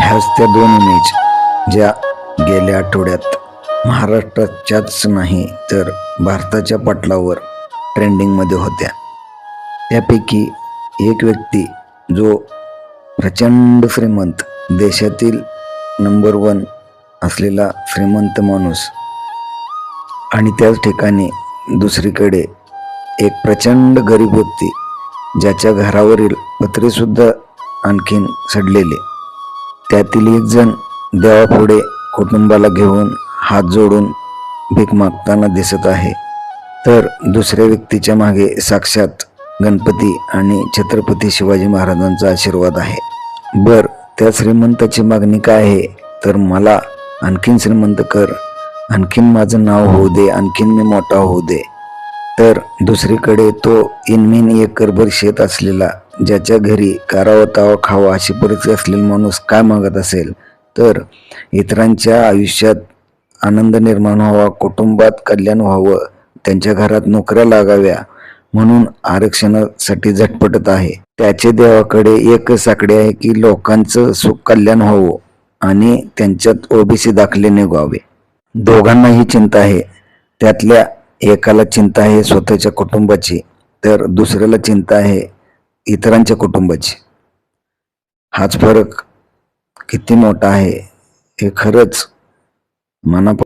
ह्याच त्या दोन इमेज ज्या गेल्या आठवड्यात महाराष्ट्राच्याच नाही तर भारताच्या पटलावर ट्रेंडिंगमध्ये होत्या. त्यापैकी एक व्यक्ती जो प्रचंड श्रीमंत, देशातील नंबर 1 असलेला श्रीमंत माणूस, आणि त्याच ठिकाणी दुसरीकडे एक प्रचंड गरीब व्यक्ती ज्याच्या घरावरील पत्रेसुद्धा आणखीन सडलेले. त्यातील एक जण देवापुढे कुटुंबाला घेऊन हात जोडून भीक मागताना दिसत आहे, तर दुसऱ्या व्यक्तीच्या मागे साक्षात गणपती आणि छत्रपती शिवाजी महाराजांचा आशीर्वाद आहे. त्या श्रीमंताची मागणी काय आहे, तर मला आणखीन श्रीमंत कर, आणखीन माझं नाव होऊ दे, आणखीन मी मोठा होऊ दे. तर दुसरीकडे तो इनमिन एकरभर शेत असलेला, ज्याच्या घरी करावं तावं खावं अशी परिस्थिती असलेला माणूस काय मागत असेल, तर इतरांच्या आयुष्यात आनंद निर्माण व्हावा, कुटुंबात कल्याण व्हावं, त्यांच्या घरात नोकऱ्या लागाव्या म्हणून आरक्षणासाठी झटपटत आहे. त्याचे देवाकडे एकच आकडे आहे की लोकांचं सुख कल्याण व्हावं आणि त्यांच्यात ओबीसी दाखले निघावे. दोघांनाही चिंता आहे. त्यातल्या एकाला चिंता आहे स्वतःच्या कुटुंबाची, तर दुसऱ्याला चिंता आहे इतरांच्या कुटुंबाची. हाच फरक किती मोठा आहे हे खरंच मनापासून